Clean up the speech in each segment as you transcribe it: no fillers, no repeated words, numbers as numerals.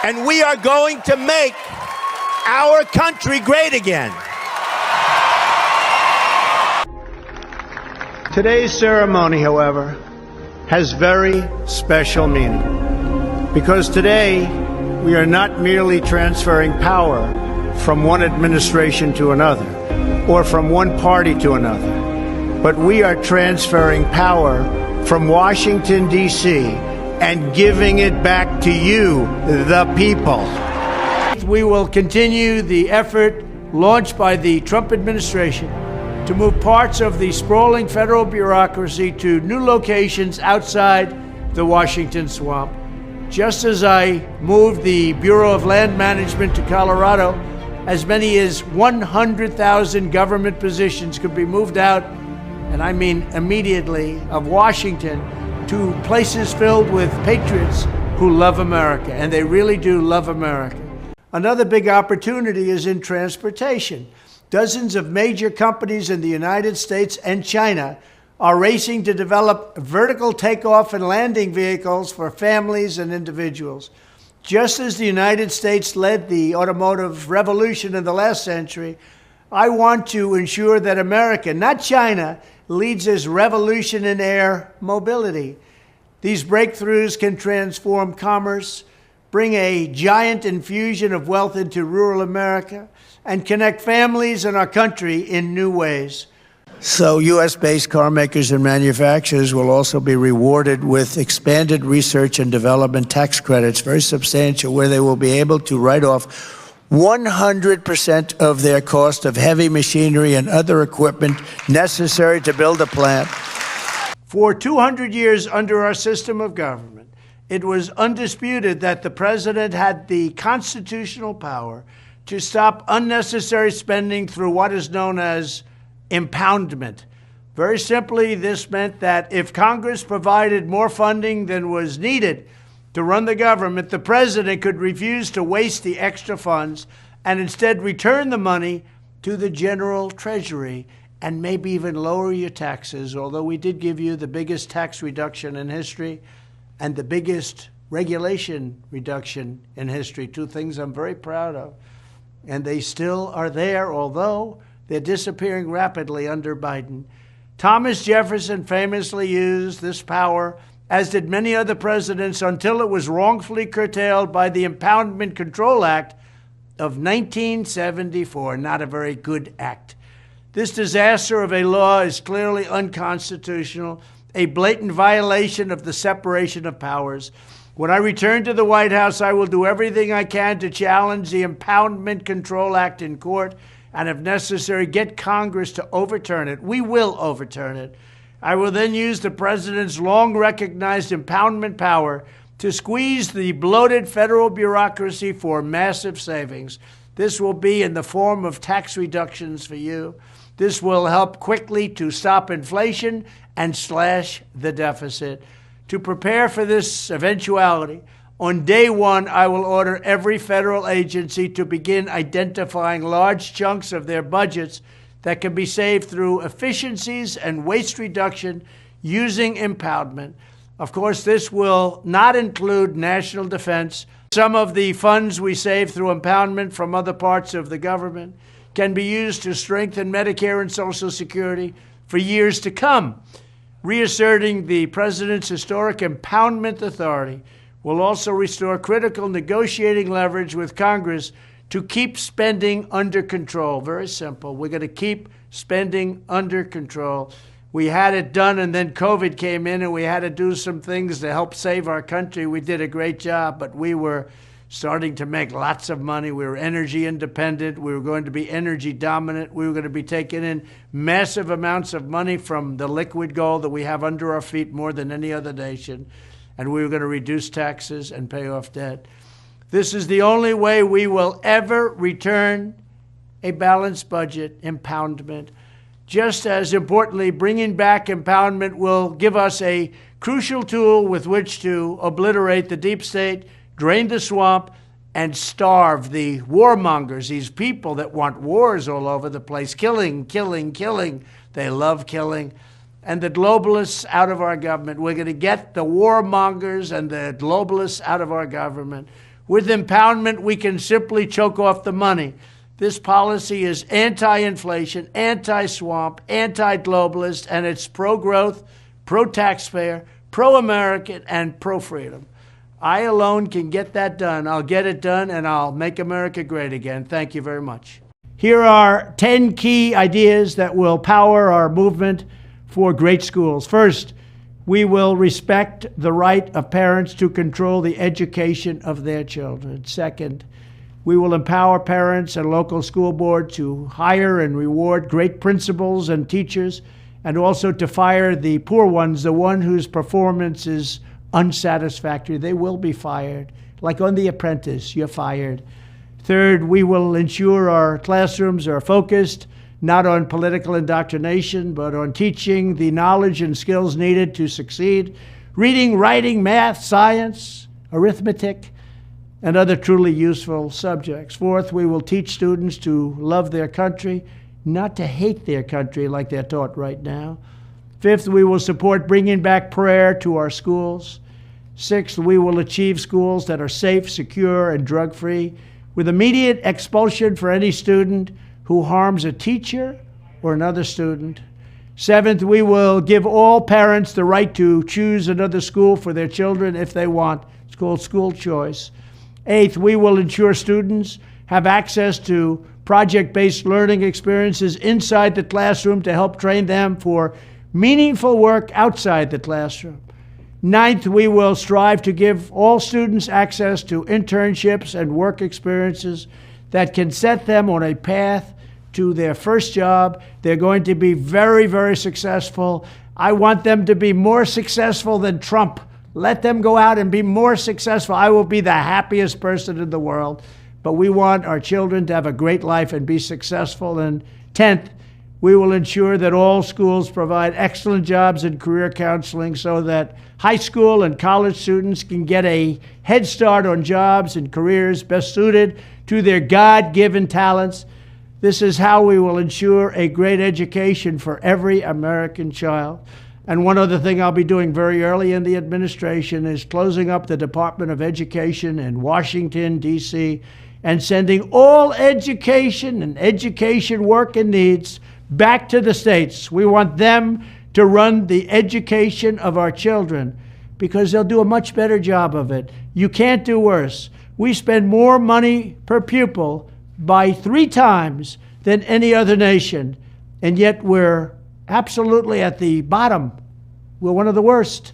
and we are going to make our country great again. Today's ceremony, however, has very special meaning, because today we are not merely transferring power from one administration to another or from one party to another, but we are transferring power from Washington, D.C., and giving it back to you, the people. We will continue the effort launched by the Trump administration to move parts of the sprawling federal bureaucracy to new locations outside the Washington swamp. Just as I moved the Bureau of Land Management to Colorado, as many as 100,000 government positions could be moved out, and I mean immediately, of Washington to places filled with patriots who love America, and they really do love America. Another big opportunity is in transportation. Dozens of major companies in the United States and China are racing to develop vertical takeoff and landing vehicles for families and individuals. Just as the United States led the automotive revolution in the last century, I want to ensure that America, not China, leads this revolution in air mobility. These breakthroughs can transform commerce, bring a giant infusion of wealth into rural America, and connect families and our country in new ways. So U.S.-based car makers and manufacturers will also be rewarded with expanded research and development tax credits, very substantial, where they will be able to write off 100% of their cost of heavy machinery and other equipment necessary to build a plant. For 200 years under our system of government, it was undisputed that the president had the constitutional power to stop unnecessary spending through what is known as impoundment. Very simply, this meant that if Congress provided more funding than was needed to run the government, the president could refuse to waste the extra funds and instead return the money to the general treasury and maybe even lower your taxes, although we did give you the biggest tax reduction in history and the biggest regulation reduction in history, two things I'm very proud of. And they still are there, although they're disappearing rapidly under Biden. Thomas Jefferson famously used this power, as did many other presidents, until it was wrongfully curtailed by the Impoundment Control Act of 1974. Not a very good act. This disaster of a law is clearly unconstitutional, a blatant violation of the separation of powers. When I return to the White House, I will do everything I can to challenge the Impoundment Control Act in court and, if necessary, get Congress to overturn it. We will overturn it. I will then use the president's long-recognized impoundment power to squeeze the bloated federal bureaucracy for massive savings. This will be in the form of tax reductions for you. This will help quickly to stop inflation and slash the deficit. To prepare for this eventuality, on day one, I will order every federal agency to begin identifying large chunks of their budgets that can be saved through efficiencies and waste reduction using impoundment. Of course, this will not include national defense. Some of the funds we save through impoundment from other parts of the government can be used to strengthen Medicare and Social Security for years to come. Reasserting the president's historic impoundment authority will also restore critical negotiating leverage with Congress to keep spending under control. Very simple. We're going to keep spending under control. We had it done, and then COVID came in, and we had to do some things to help save our country. We did a great job, but we were starting to make lots of money. We were energy independent. We were going to be energy dominant. We were going to be taking in massive amounts of money from the liquid gold that we have under our feet more than any other nation. And we were going to reduce taxes and pay off debt. This is the only way we will ever return a balanced budget, impoundment. Just as importantly, bringing back impoundment will give us a crucial tool with which to obliterate the deep state, drain the swamp, and starve the warmongers, these people that want wars all over the place, killing, killing, killing. They love killing. And the globalists out of our government. We're going to get the warmongers and the globalists out of our government. With empowerment, we can simply choke off the money. This policy is anti-inflation, anti-swamp, anti-globalist, and it's pro-growth, pro-taxpayer, pro-American, and pro-freedom. I alone can get that done. I'll get it done, and I'll make America great again. Thank you very much. Here are 10 key ideas that will power our movement for great schools. First, we will respect the right of parents to control the education of their children. Second, we will empower parents and local school boards to hire and reward great principals and teachers, and also to fire the poor ones, the one whose performance is unsatisfactory. They will be fired. Like on The Apprentice, you're fired. Third, we will ensure our classrooms are focused not on political indoctrination, but on teaching the knowledge and skills needed to succeed: reading, writing, math, science, arithmetic, and other truly useful subjects. Fourth, we will teach students to love their country, not to hate their country like they're taught right now. Fifth, we will support bringing back prayer to our schools. Sixth, we will achieve schools that are safe, secure, and drug-free, with immediate expulsion for any student who harms a teacher or another student. Seventh, we will give all parents the right to choose another school for their children if they want. It's called school choice. Eighth, we will ensure students have access to project-based learning experiences inside the classroom to help train them for meaningful work outside the classroom. Ninth, we will strive to give all students access to internships and work experiences that can set them on a path to their first job. They're going to be very, very successful. I want them to be more successful than Trump. Let them go out and be more successful. I will be the happiest person in the world. But we want our children to have a great life and be successful. And 10th, we will ensure that all schools provide excellent jobs and career counseling so that high school and college students can get a head start on jobs and careers best suited to their God-given talents. This is how we will ensure a great education for every American child. And one other thing I'll be doing very early in the administration is closing up the Department of Education in Washington, D.C., and sending all education and education work and needs back to the states. We want them to run the education of our children because they'll do a much better job of it. You can't do worse. We spend more money per pupil by 3 times than any other nation, and yet we're absolutely at the bottom. We're one of the worst.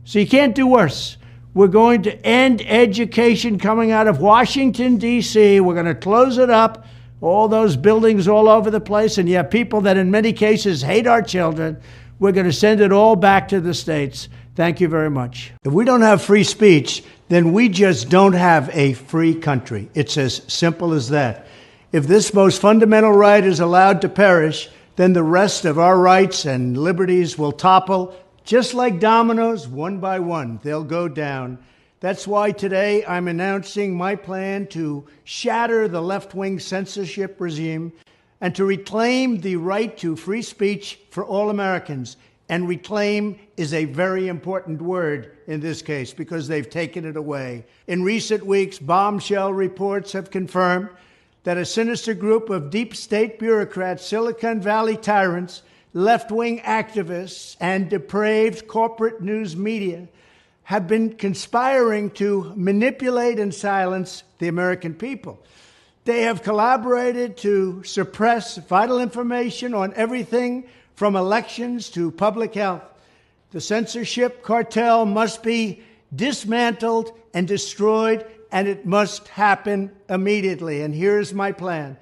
So you can't do worse. We're going to end education coming out of Washington, D.C. We're going to close it up, all those buildings all over the place, and you have people that in many cases hate our children. We're going to send it all back to the states. Thank you very much. If we don't have free speech, then we just don't have a free country. It's as simple as that. If this most fundamental right is allowed to perish, then the rest of our rights and liberties will topple. Just like dominoes, one by one, they'll go down. That's why today I'm announcing my plan to shatter the left-wing censorship regime and to reclaim the right to free speech for all Americans. And reclaim is a very important word in this case because they've taken it away. In recent weeks, bombshell reports have confirmed that a sinister group of deep state bureaucrats, Silicon Valley tyrants, left-wing activists, and depraved corporate news media have been conspiring to manipulate and silence the American people. They have collaborated to suppress vital information on everything from elections to public health. The censorship cartel must be dismantled and destroyed, and it must happen immediately. And here's my plan.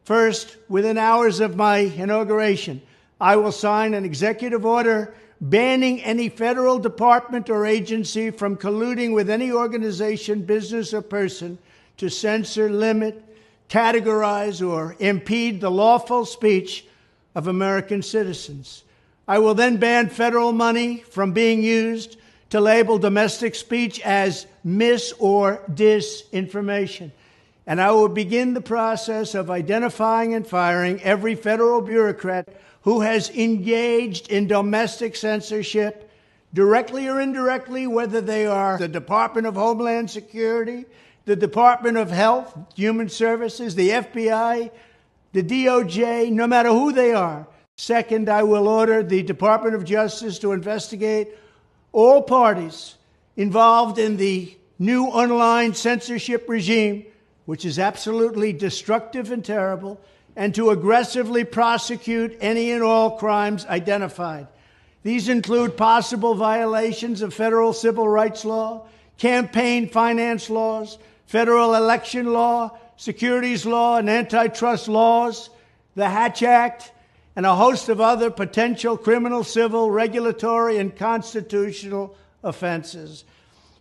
First, within hours of my inauguration, I will sign an executive order banning any federal department or agency from colluding with any organization, business, or person to censor, limit, categorize, or impede the lawful speech of American citizens. I will then ban federal money from being used to label domestic speech as mis- or disinformation. And I will begin the process of identifying and firing every federal bureaucrat who has engaged in domestic censorship, directly or indirectly, whether they are the Department of Homeland Security, the Department of Health, Human Services, the FBI, the DOJ, no matter who they are. Second, I will order the Department of Justice to investigate all parties involved in the new online censorship regime, which is absolutely destructive and terrible, and to aggressively prosecute any and all crimes identified. These include possible violations of federal civil rights law, campaign finance laws, federal election law, securities law, and antitrust laws, the Hatch Act, and a host of other potential criminal, civil, regulatory, and constitutional offenses.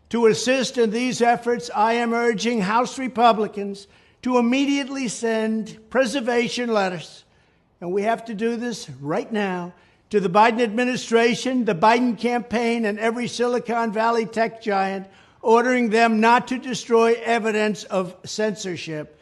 To assist in these efforts, I am urging House Republicans to immediately send preservation letters, and we have to do this right now, to the Biden administration, the Biden campaign, and every Silicon Valley tech giant, ordering them not to destroy evidence of censorship.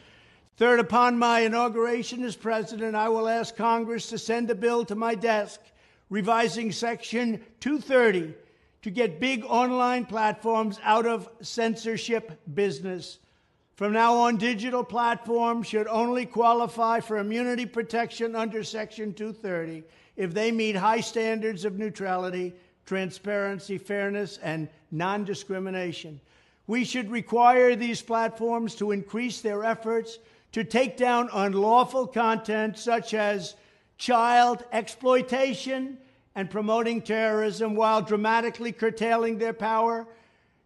Third, upon my inauguration as president, I will ask Congress to send a bill to my desk revising Section 230 to get big online platforms out of censorship business. From now on, digital platforms should only qualify for immunity protection under Section 230 if they meet high standards of neutrality, transparency, fairness, and non-discrimination. We should require these platforms to increase their efforts to take down unlawful content such as child exploitation and promoting terrorism, while dramatically curtailing their power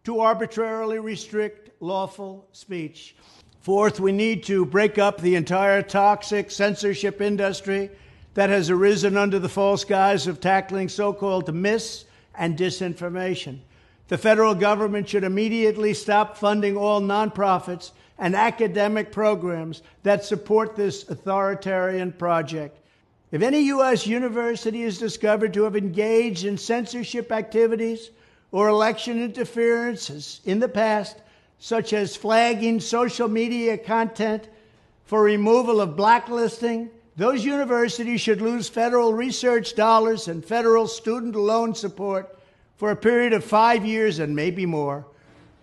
to arbitrarily restrict lawful speech. Fourth, we need to break up the entire toxic censorship industry that has arisen under the false guise of tackling so-called mis- and disinformation. The federal government should immediately stop funding all nonprofits and academic programs that support this authoritarian project. If any U.S. university is discovered to have engaged in censorship activities or election interferences in the past, such as flagging social media content for removal of blacklisting, those universities should lose federal research dollars and federal student loan support for a period of 5 years and maybe more.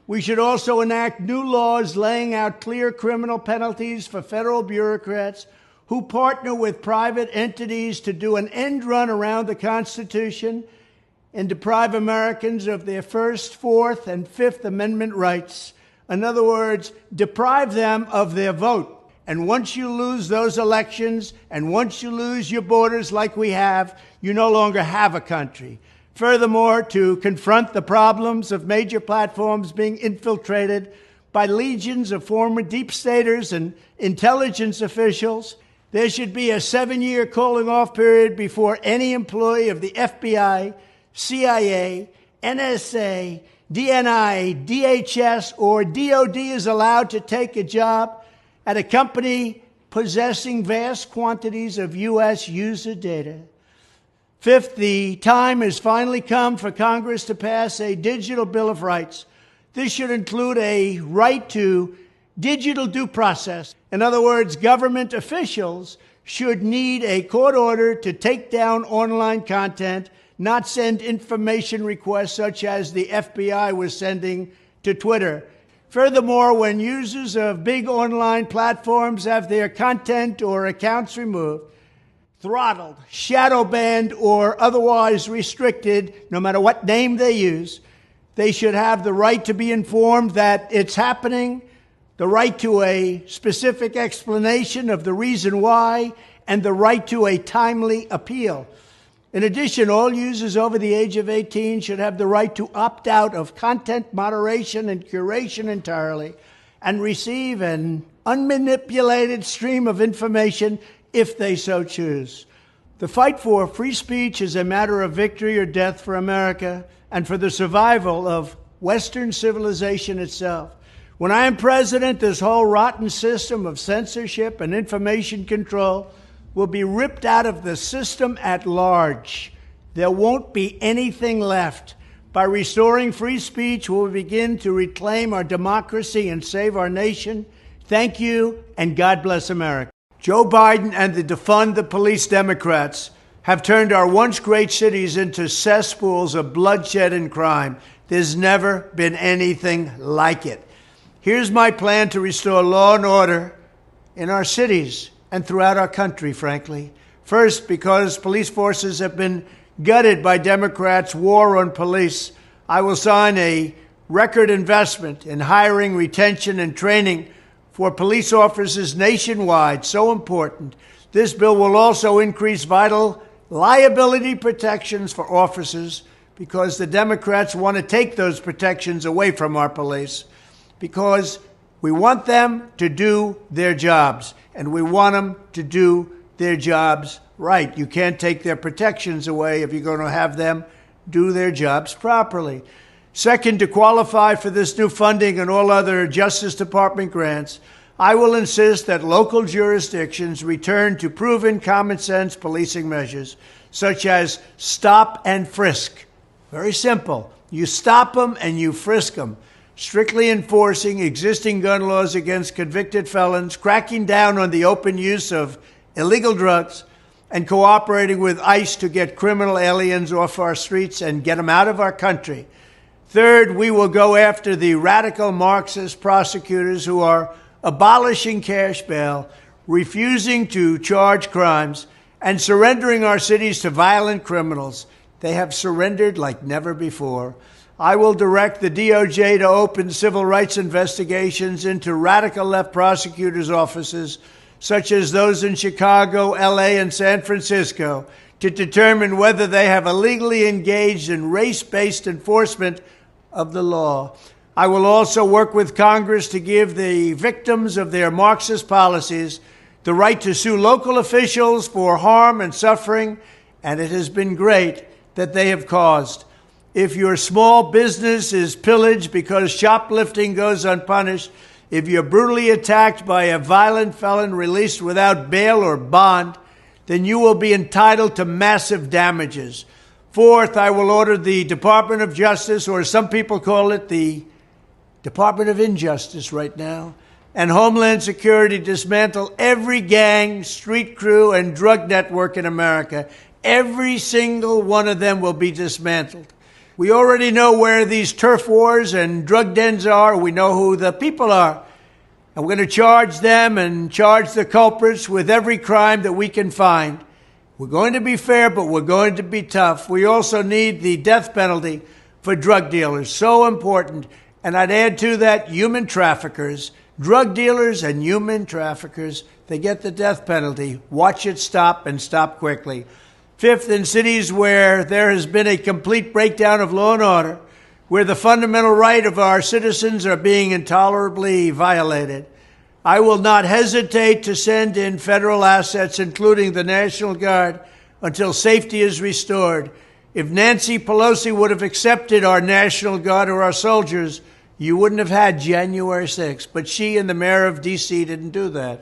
We should also enact new laws laying out clear criminal penalties for federal bureaucrats who partner with private entities to do an end run around the Constitution and deprive Americans of their First, Fourth, and Fifth Amendment rights. In other words, deprive them of their vote. And once you lose those elections, and once you lose your borders like we have, you no longer have a country. Furthermore, to confront the problems of major platforms being infiltrated by legions of former deep staters and intelligence officials, there should be a 7-year cooling-off period before any employee of the FBI, CIA, NSA, DNI, DHS, or DOD is allowed to take a job at a company possessing vast quantities of U.S. user data. Fifth, the time has finally come for Congress to pass a digital Bill of Rights. This should include a right to digital due process. In other words, government officials should need a court order to take down online content, not send information requests such as the FBI was sending to Twitter. Furthermore, when users of big online platforms have their content or accounts removed, throttled, shadow banned, or otherwise restricted, no matter what name they use, they should have the right to be informed that it's happening, the right to a specific explanation of the reason why, and the right to a timely appeal. In addition, all users over the age of 18 should have the right to opt out of content moderation and curation entirely and receive an unmanipulated stream of information if they so choose. The fight for free speech is a matter of victory or death for America and for the survival of Western civilization itself. When I am president, this whole rotten system of censorship and information control will be ripped out of the system at large. There won't be anything left. By restoring free speech, we'll begin to reclaim our democracy and save our nation. Thank you, and God bless America. Joe Biden and the defund the police Democrats have turned our once great cities into cesspools of bloodshed and crime. There's never been anything like it. Here's my plan to restore law and order in our cities and throughout our country, frankly. First, because police forces have been gutted by Democrats' war on police, I will sign a record investment in hiring, retention, and training for police officers nationwide, so important. This bill will also increase vital liability protections for officers because the Democrats want to take those protections away from our police because we want them to do their jobs, and we want them to do their jobs right. You can't take their protections away if you're going to have them do their jobs properly. Second, to qualify for this new funding and all other Justice Department grants, I will insist that local jurisdictions return to proven common sense policing measures, such as stop and frisk. Very simple. You stop them and you frisk them. Strictly enforcing existing gun laws against convicted felons, cracking down on the open use of illegal drugs, and cooperating with ICE to get criminal aliens off our streets and get them out of our country. Third, we will go after the radical Marxist prosecutors who are abolishing cash bail, refusing to charge crimes, and surrendering our cities to violent criminals. They have surrendered like never before. I will direct the DOJ to open civil rights investigations into radical left prosecutors' offices, such as those in Chicago, LA, and San Francisco, to determine whether they have illegally engaged in race-based enforcement of the law. I will also work with Congress to give the victims of their Marxist policies the right to sue local officials for harm and suffering, and it has been great that they have caused. If your small business is pillaged because shoplifting goes unpunished, if you're brutally attacked by a violent felon released without bail or bond, then you will be entitled to massive damages. Fourth, I will order the Department of Justice, or some people call it the Department of Injustice right now, and Homeland Security dismantle every gang, street crew, and drug network in America. Every single one of them will be dismantled. We already know where these turf wars and drug dens are. We know who the people are. And we're going to charge them and charge the culprits with every crime that we can find. We're going to be fair, but we're going to be tough. We also need the death penalty for drug dealers. So important. And I'd add to that human traffickers, drug dealers and human traffickers. They get the death penalty. Watch it stop and stop quickly. Fifth, in cities where there has been a complete breakdown of law and order, where the fundamental right of our citizens are being intolerably violated, I will not hesitate to send in federal assets, including the National Guard, until safety is restored. If Nancy Pelosi would have accepted our National Guard or our soldiers, you wouldn't have had January 6th. But she and the mayor of D.C. didn't do that.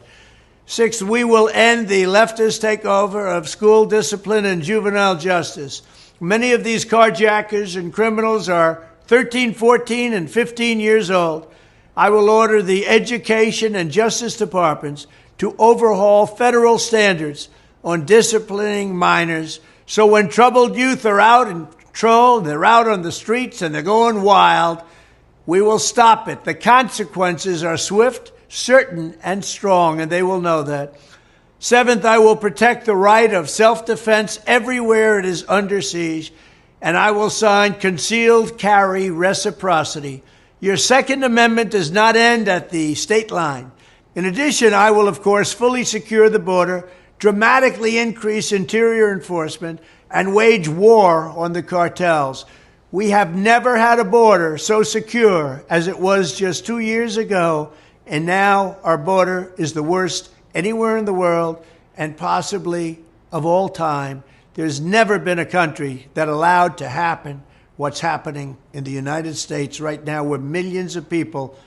Sixth, we will end the leftist takeover of school discipline and juvenile justice. Many of these carjackers and criminals are 13, 14, and 15 years old. I will order the Education and Justice Departments to overhaul federal standards on disciplining minors, so when troubled youth are out in control, they're out on the streets and they're going wild, we will stop it. The consequences are swift, certain, and strong, and they will know that. Seventh, I will protect the right of self-defense everywhere it is under siege, and I will sign concealed carry reciprocity. Your Second Amendment does not end at the state line. In addition, I will, of course, fully secure the border, dramatically increase interior enforcement, and wage war on the cartels. We have never had a border so secure as it was just 2 years ago, and now our border is the worst anywhere in the world and possibly of all time. There's never been a country that allowed to happen what's happening in the United States right now, where millions of people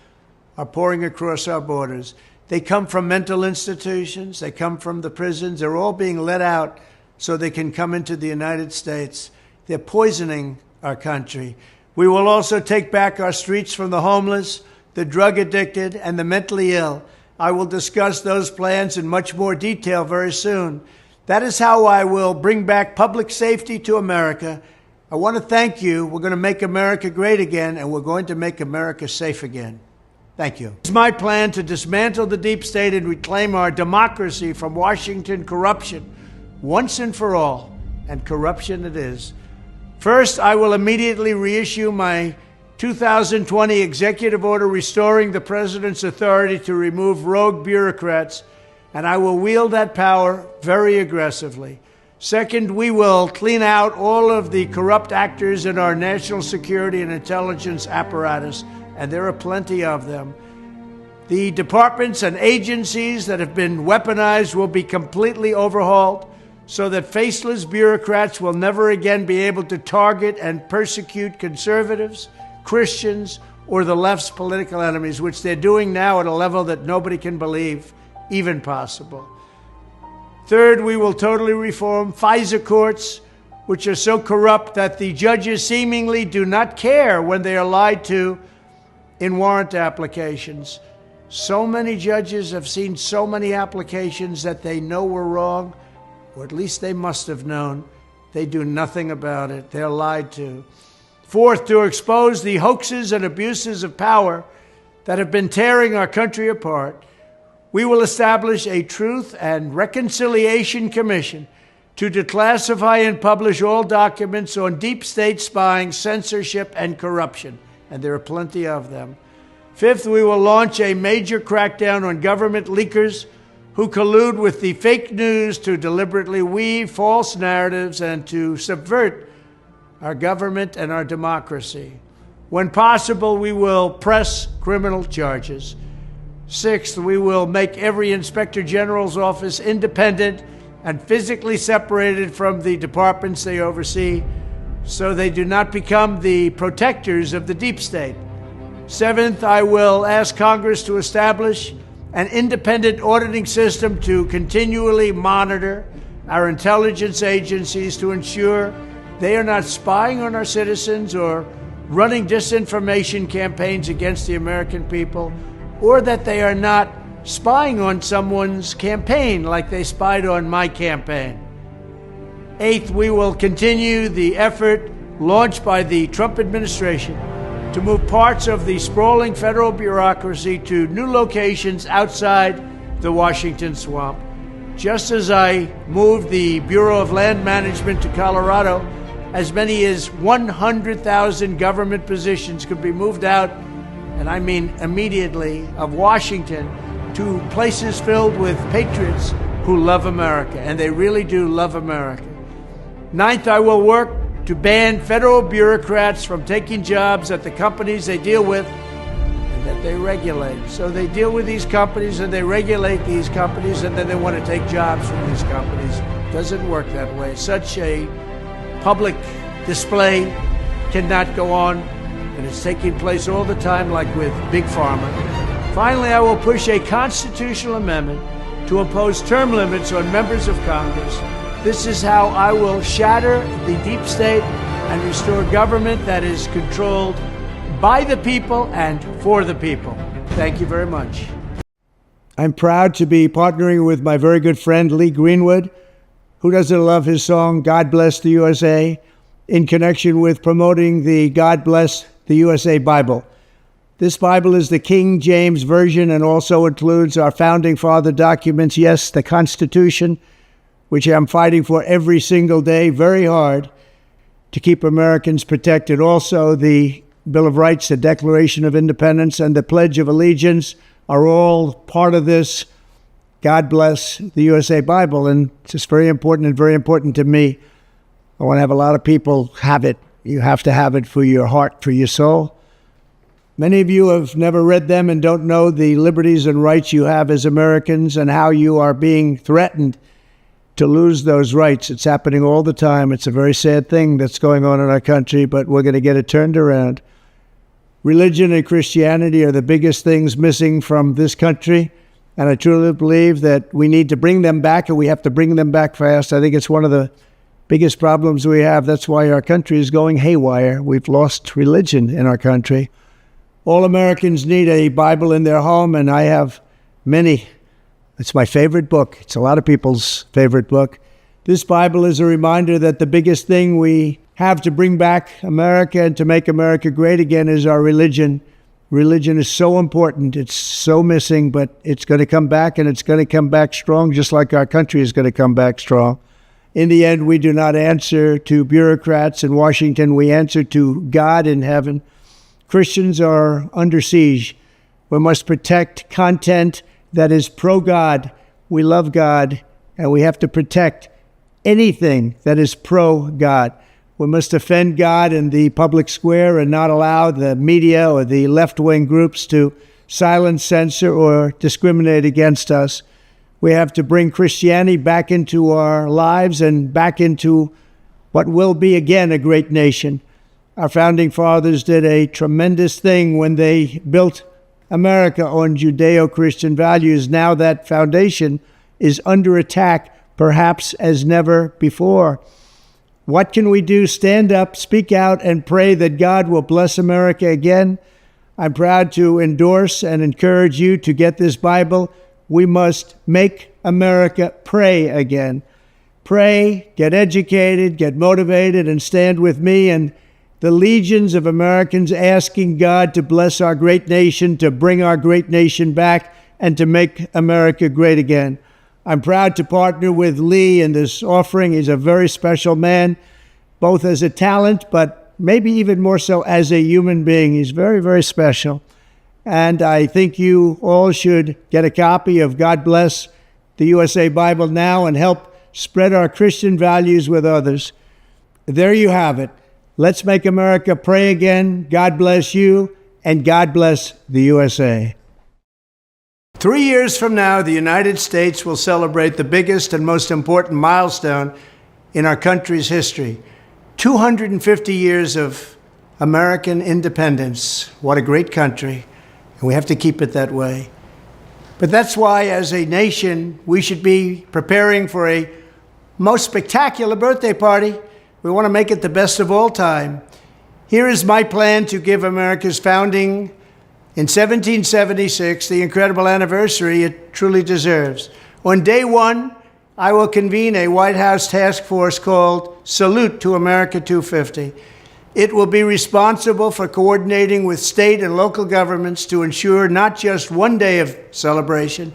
are pouring across our borders. They come from mental institutions. They come from the prisons. They're all being let out so they can come into the United States. They're poisoning our country. We will also take back our streets from the homeless, the drug addicted, and the mentally ill. I will discuss those plans in much more detail very soon. That is how I will bring back public safety to America. I want to thank you. We're going to make America great again, and we're going to make America safe again. Thank you. It's my plan to dismantle the deep state and reclaim our democracy from Washington corruption once and for all, and corruption it is. First, I will immediately reissue my 2020 executive order restoring the president's authority to remove rogue bureaucrats, and I will wield that power very aggressively. Second, we will clean out all of the corrupt actors in our national security and intelligence apparatus, and there are plenty of them. The departments and agencies that have been weaponized will be completely overhauled so that faceless bureaucrats will never again be able to target and persecute conservatives, Christians, or the left's political enemies, which they're doing now at a level that nobody can believe even possible. Third, we will totally reform FISA courts, which are so corrupt that the judges seemingly do not care when they are lied to in warrant applications. So many judges have seen so many applications that they know were wrong, or at least they must have known. They do nothing about it. They're lied to. Fourth, to expose the hoaxes and abuses of power that have been tearing our country apart, we will establish a Truth and Reconciliation Commission to declassify and publish all documents on deep state spying, censorship, and corruption, and there are plenty of them. Fifth, we will launch a major crackdown on government leakers who collude with the fake news to deliberately weave false narratives and to subvert our government and our democracy. When possible, we will press criminal charges. Sixth, we will make every Inspector General's office independent and physically separated from the departments they oversee so they do not become the protectors of the deep state. Seventh, I will ask Congress to establish an independent auditing system to continually monitor our intelligence agencies to ensure they are not spying on our citizens or running disinformation campaigns against the American people, or that they are not spying on someone's campaign like they spied on my campaign. Eighth, we will continue the effort launched by the Trump administration to move parts of the sprawling federal bureaucracy to new locations outside the Washington swamp. Just as I moved the Bureau of Land Management to Colorado, as many as 100,000 government positions could be moved out, and I mean immediately, of Washington to places filled with patriots who love America, and they really do love America. Ninth, I will work to ban federal bureaucrats from taking jobs at the companies they deal with and that they regulate. So they deal with these companies and they regulate these companies, and then they want to take jobs from these companies. It doesn't work that way. Such a public display cannot go on, and it's taking place all the time, like with Big Pharma. Finally, I will push a constitutional amendment to impose term limits on members of Congress. This is how I will shatter the deep state and restore government that is controlled by the people and for the people. Thank you very much. I'm proud to be partnering with my very good friend Lee Greenwood, who doesn't love his song, God Bless the USA, in connection with promoting the God Bless the USA Bible. This Bible is the King James Version and also includes our Founding Father documents, yes, the Constitution, which I'm fighting for every single day, very hard, to keep Americans protected. Also, the Bill of Rights, the Declaration of Independence, and the Pledge of Allegiance are all part of this God Bless the USA Bible, and it's just very important and very important to me. I want to have a lot of people have it. You have to have it for your heart, for your soul. Many of you have never read them and don't know the liberties and rights you have as Americans and how you are being threatened to lose those rights. It's happening all the time. It's a very sad thing that's going on in our country, but we're going to get it turned around. Religion and Christianity are the biggest things missing from this country, and I truly believe that we need to bring them back, and we have to bring them back fast. I think it's one of the biggest problems we have. That's why our country is going haywire. We've lost religion in our country. All Americans need a Bible in their home, and I have many. It's my favorite book. It's a lot of people's favorite book. This Bible is a reminder that the biggest thing we have to bring back America and to make America great again is our religion Religion is so important. It's so missing, but it's going to come back, and it's going to come back strong, just like our country is going to come back strong. In the end, we do not answer to bureaucrats in Washington. We answer to God in heaven. Christians are under siege. We must protect content that is pro-God. We love God, and we have to protect anything that is pro-God. We must defend God in the public square and not allow the media or the left-wing groups to silence, censor, or discriminate against us. We have to bring Christianity back into our lives and back into what will be again a great nation. Our founding fathers did a tremendous thing when they built America on Judeo-Christian values. Now that foundation is under attack, perhaps as never before. What can we do? Stand up, speak out, and pray that God will bless America again. I'm proud to endorse and encourage you to get this Bible. We must make America pray again. Pray, get educated, get motivated, and stand with me and the legions of Americans asking God to bless our great nation, to bring our great nation back, and to make America great again. I'm proud to partner with Lee in this offering. He's a very special man, both as a talent, but maybe even more so as a human being. He's very, very special. And I think you all should get a copy of God Bless the USA Bible now and help spread our Christian values with others. There you have it. Let's make America pray again. God bless you, and God bless the USA. 3 years from now, the United States will celebrate the biggest and most important milestone in our country's history. 250 years of American independence. What a great country. And we have to keep it that way. But that's why, as a nation, we should be preparing for a most spectacular birthday party. We want to make it the best of all time. Here is my plan to give America's founding in 1776 the incredible anniversary it truly deserves. On day one, I will convene a White House task force called Salute to America 250. It will be responsible for coordinating with state and local governments to ensure not just one day of celebration,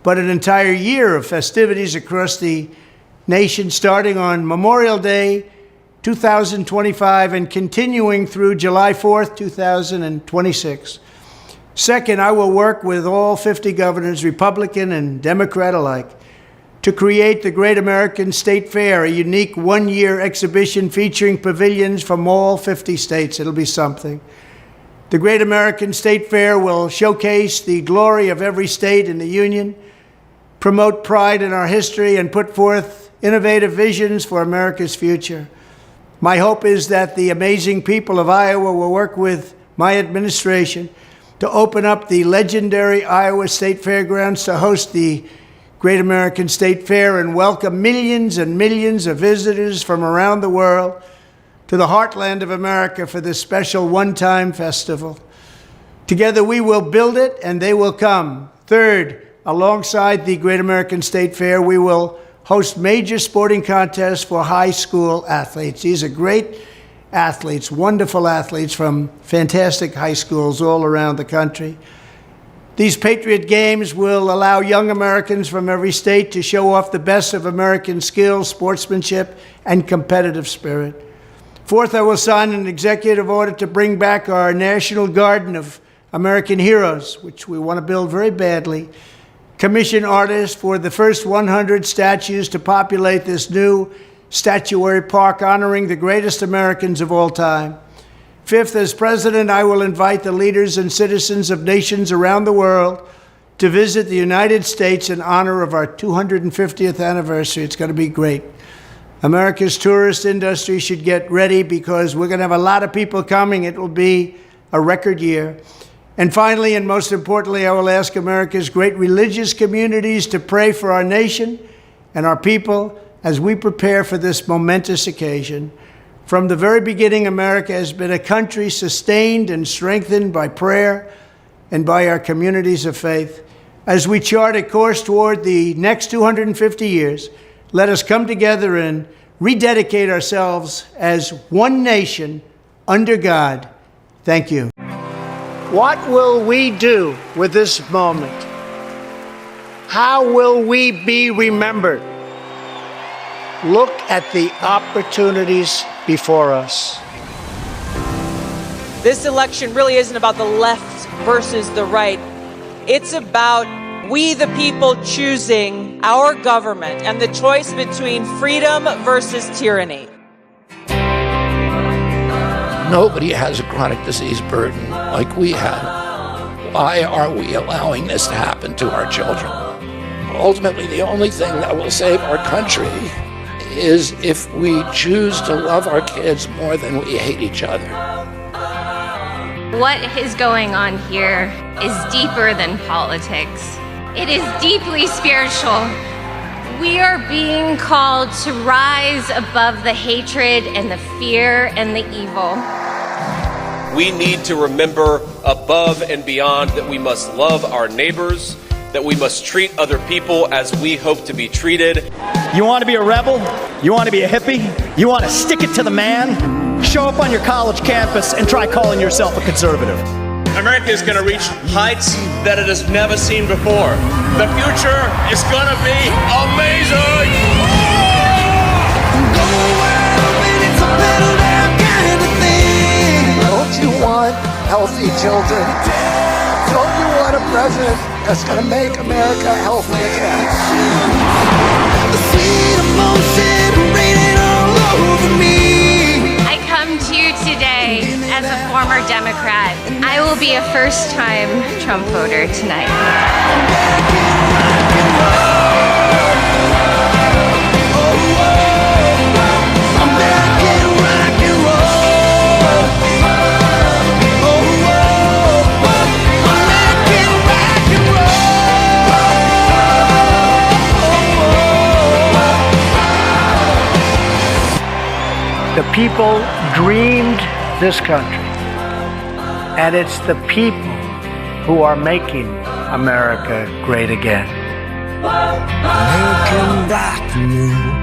but an entire year of festivities across the nation, starting on Memorial Day 2025 and continuing through July 4th, 2026. Second, I will work with all 50 governors, Republican and Democrat alike, to create the Great American State Fair, a unique one-year exhibition featuring pavilions from all 50 states. It'll be something. The Great American State Fair will showcase the glory of every state in the Union, promote pride in our history, and put forth innovative visions for America's future. My hope is that the amazing people of Iowa will work with my administration to open up the legendary Iowa State Fairgrounds to host the Great American State Fair and welcome millions and millions of visitors from around the world to the heartland of America for this special one-time festival. Together we will build it and they will come. Third, alongside the Great American State Fair, we will host major sporting contests for high school athletes. These are great athletes, wonderful athletes from fantastic high schools all around the country. These Patriot Games will allow young Americans from every state to show off the best of American skills, sportsmanship, and competitive spirit. Fourth, I will sign an executive order to bring back our National Garden of American Heroes, which we want to build very badly, commission artists for the first 100 statues to populate this new statuary park honoring the greatest Americans of all time. Fifth, as president, I will invite the leaders and citizens of nations around the world to visit the United States in honor of our 250th anniversary. It's going to be great. America's tourist industry should get ready because we're going to have a lot of people coming. It will be a record year. And finally, and most importantly, I will ask America's great religious communities to pray for our nation and our people as we prepare for this momentous occasion. From the very beginning, America has been a country sustained and strengthened by prayer and by our communities of faith. As we chart a course toward the next 250 years, let us come together and rededicate ourselves as one nation under God. Thank you. What will we do with this moment? How will we be remembered? Look at the opportunities before us. This election really isn't about the left versus the right. It's about we, the people, choosing our government and the choice between freedom versus tyranny. Nobody has a chronic disease burden like we have. Why are we allowing this to happen to our children? Ultimately, the only thing that will save our country is if we choose to love our kids more than we hate each other. What is going on here is deeper than politics. It is deeply spiritual. We are being called to rise above the hatred and the fear and the evil. We need to remember above and beyond that we must love our neighbors, that we must treat other people as we hope to be treated. You want to be a rebel? You want to be a hippie? You want to stick it to the man? Show up on your college campus and try calling yourself a conservative. America is going to reach heights that it has never seen before. The future is going to be amazing! Don't you want healthy children? Don't you want a president that's going to make America healthy again? The sweet emotion raining all over me. I come to you today as a former Democrat. I will be a first-time Trump voter tonight. The people dreamed this country, and it's the people who are making America great again. Making rock and roll.